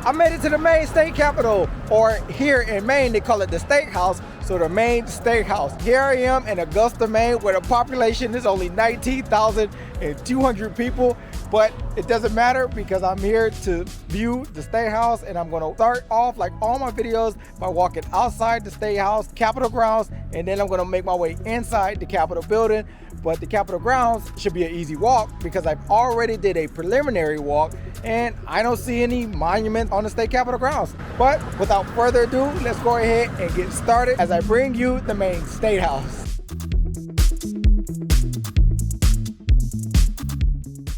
I made it to the Maine State Capitol, or here in Maine, they call it the State House, so the Maine State House. Here I am in Augusta, Maine, where the population is only 19,200 people, but it doesn't matter because I'm here to view the State House, and I'm gonna start off like all my videos by walking outside the State House, Capitol grounds, and then I'm gonna make my way inside the Capitol building. But the Capitol grounds should be an easy walk because I've already did a preliminary walk and I don't see any monument on the state Capitol grounds. But without further ado, let's go ahead and get started as I bring you the Maine State House.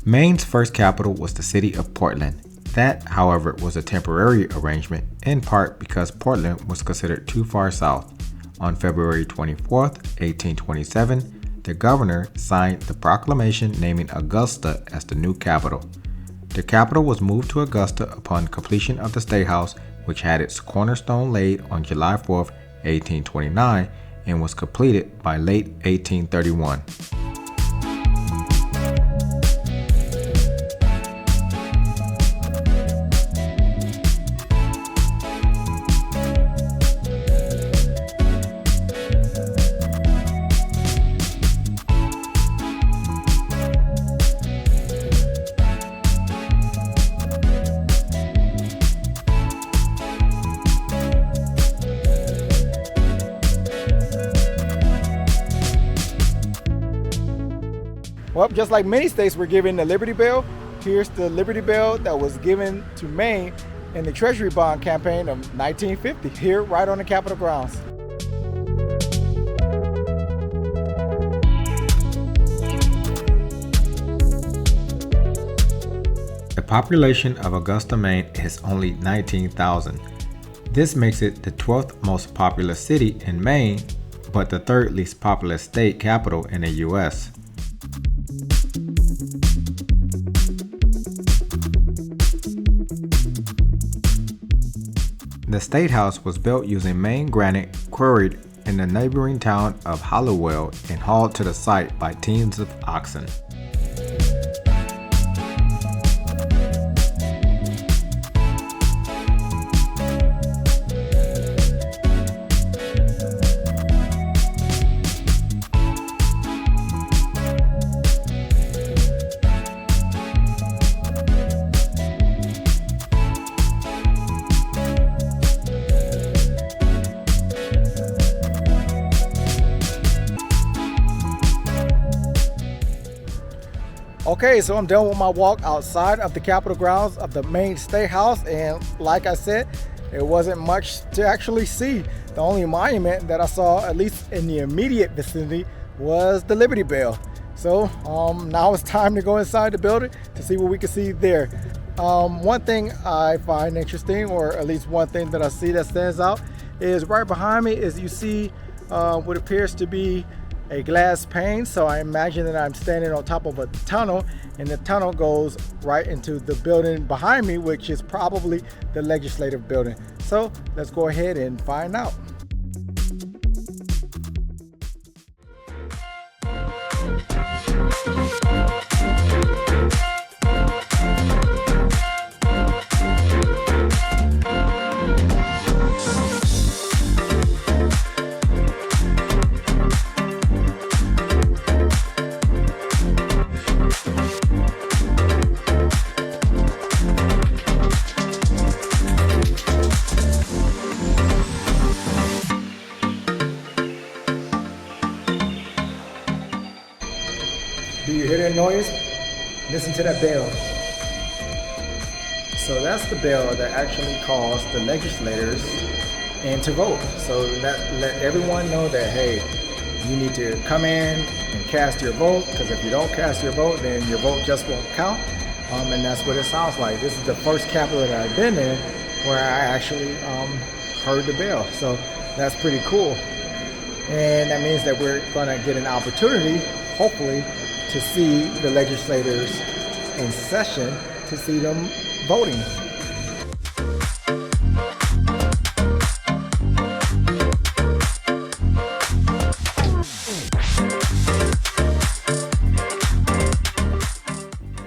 Maine's first capital was the city of Portland. That, however, was a temporary arrangement, in part because Portland was considered too far south. On February 24th, 1827, the governor signed the proclamation naming Augusta as the new capital. The capital was moved to Augusta upon completion of the State House, which had its cornerstone laid on July 4th, 1829, and was completed by late 1831. Well, just like many states were given the Liberty Bell, here's the Liberty Bell that was given to Maine in the Treasury Bond campaign of 1950, here right on the Capitol grounds. The population of Augusta, Maine is only 19,000. This makes it the 12th most populous city in Maine, but the third least populous state capital in the U.S. The State House was built using Maine granite quarried in the neighboring town of Hollowell and hauled to the site by teams of oxen. Okay, so I'm done with my walk outside of the Capitol grounds of the Maine State House, and like I said, there wasn't much to actually see. The only monument that I saw, at least in the immediate vicinity, was the Liberty Bell. So now it's time to go inside the building to see what we can see there. One thing I find interesting, or at least one thing that I see that stands out, is right behind me is you see what appears to be a glass pane. So I imagine that I'm standing on top of a tunnel, and the tunnel goes right into the building behind me, which is probably the legislative building. So let's go ahead and find out. Do you hear that noise? Listen to that bell. So that's the bell that actually calls the legislators in to vote. So let everyone know that, hey, you need to come in and cast your vote, because if you don't cast your vote, then your vote just won't count. And that's what it sounds like. This is the first Capitol that I've been in where I actually heard the bell. So that's pretty cool. And that means that we're gonna get an opportunity, hopefully, to see the legislators in session, to see them voting.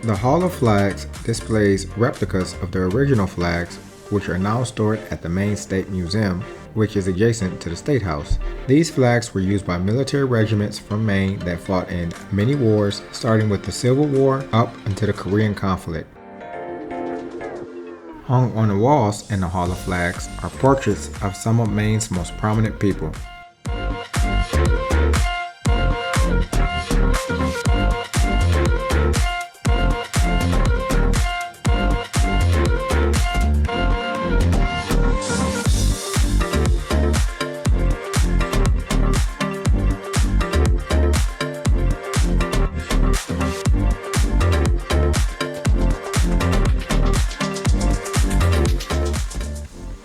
The Hall of Flags displays replicas of the original flags, which are now stored at the Maine State Museum, which is adjacent to the State House. These flags were used by military regiments from Maine that fought in many wars, starting with the Civil War up until the Korean conflict. Hung on the walls in the Hall of Flags are portraits of some of Maine's most prominent people.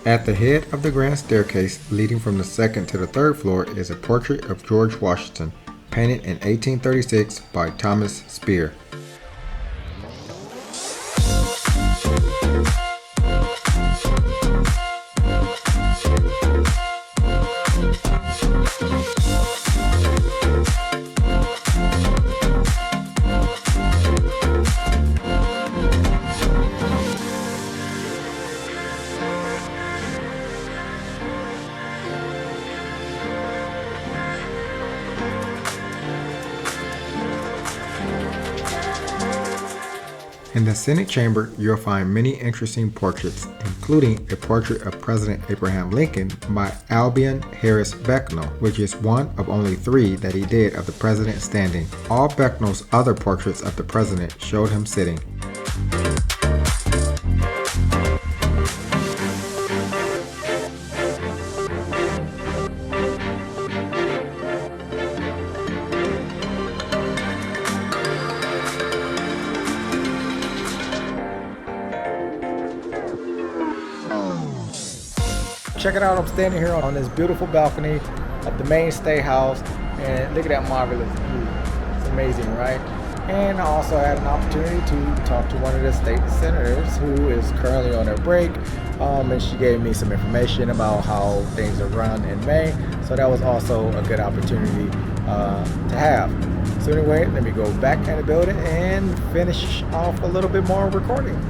At the head of the grand staircase leading from the second to the third floor is a portrait of George Washington, painted in 1836 by Thomas Spear. In the Senate chamber, you'll find many interesting portraits, including a portrait of President Abraham Lincoln by Albion Harris Becknell, which is one of only 3 that he did of the president standing. All Becknell's other portraits of the president showed him sitting. Check it out, I'm standing here on this beautiful balcony of the Maine State House, and look at that marvelous view. It's amazing, right? And I also had an opportunity to talk to one of the state senators who is currently on her break, and she gave me some information about how things are run in Maine, so that was also a good opportunity to have. So anyway, let me go back in the building and finish off a little bit more recording.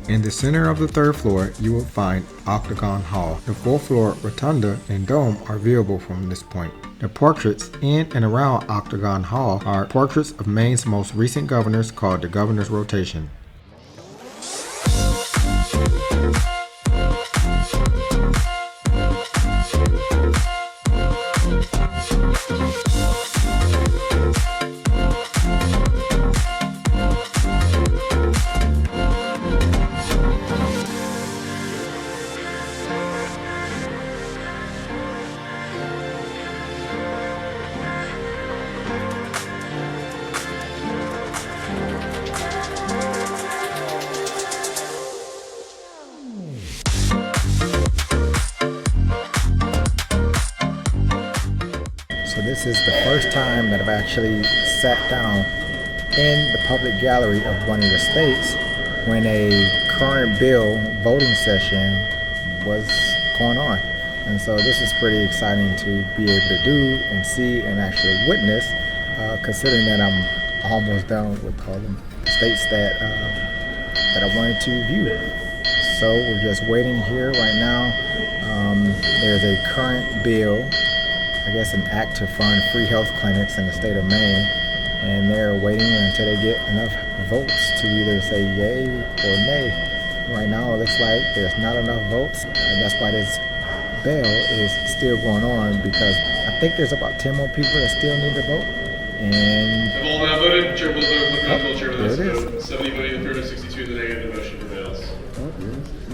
In the center of the third floor, you will find Octagon Hall. The fourth floor Rotunda and Dome are viewable from this point. The portraits in and around Octagon Hall are portraits of Maine's most recent governors called the Governor's Rotation. So this is the first time that I've actually sat down in the public gallery of one of the states when a current bill voting session was going on. And so this is pretty exciting to be able to do and see and actually witness, considering that I'm almost done with all the states that I wanted to view. So we're just waiting here right now. There's a current bill, I guess an act to fund free health clinics in the state of Maine, and they're waiting until they get enough votes to either say yay or nay. Right now it looks like there's not enough votes, and that's why this bill is still going on, because I think there's about 10 more people that still need to vote. And have all now voted? Chair will vote. Chair there it is. vote. 70 voting in favor, 62 in the negative. The motion prevails.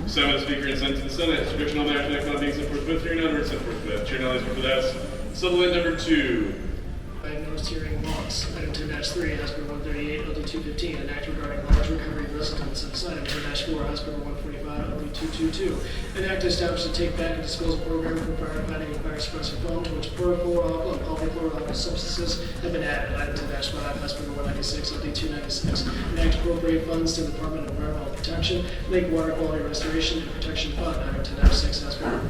Seventh Speaker and sent to the Senate. Introduction on the action not being sent forth with, hearing none, sent forth with. Chair now lays before the House. Supplement number 2. Diagnosed hearing loss. Item 10-3, House Bill 138, LD 215, an act regarding large recovery of residents. Item 10-4, House Bill 145, LD 222, an act to establish a take back and disposal program for firefighting and fire suppressor foam to which chlorofluoralkyl and polyfluoralkyl substances have been added. Item 10-5, House Bill 196, LD 296, an act to appropriate funds to the Department of Environmental Protection, Lake Water Quality Restoration and Protection Fund. Item 10-6, House Bill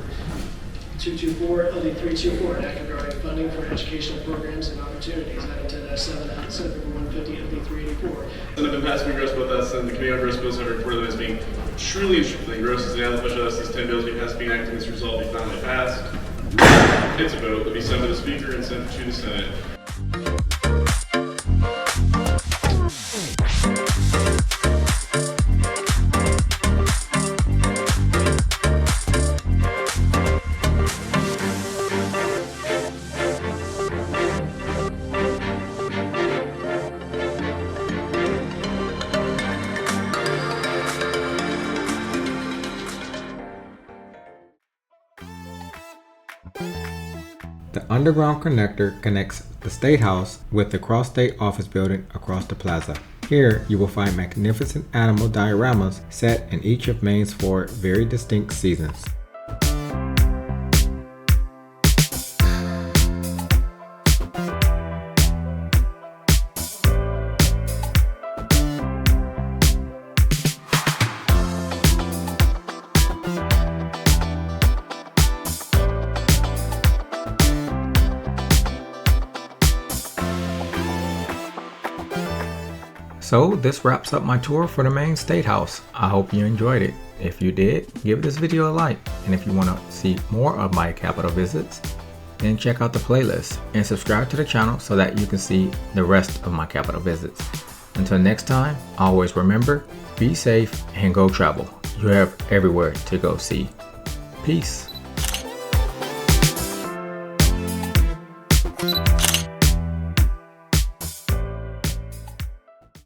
224, LD 324, an act regarding funding for educational programs and opportunities. Item 10-7, Senate Bill 150, LD 384. Senate been passed, we address both us and the Committee on Gross Bills have reported them as being truly and strictly engrossed as an animal official, as these 10 bills be passed, being acted, this result be finally passed. Its vote will be sent to the Speaker and sent to the Senate. The underground connector connects the State House with the cross-state office building across the plaza. Here, you will find magnificent animal dioramas set in each of Maine's 4 very distinct seasons. So this wraps up my tour for the Maine State House. I hope you enjoyed it. If you did, give this video a like. And if you want to see more of my Capitol visits, then check out the playlist and subscribe to the channel so that you can see the rest of my Capitol visits. Until next time, always remember, be safe and go travel. You have everywhere to go see. Peace.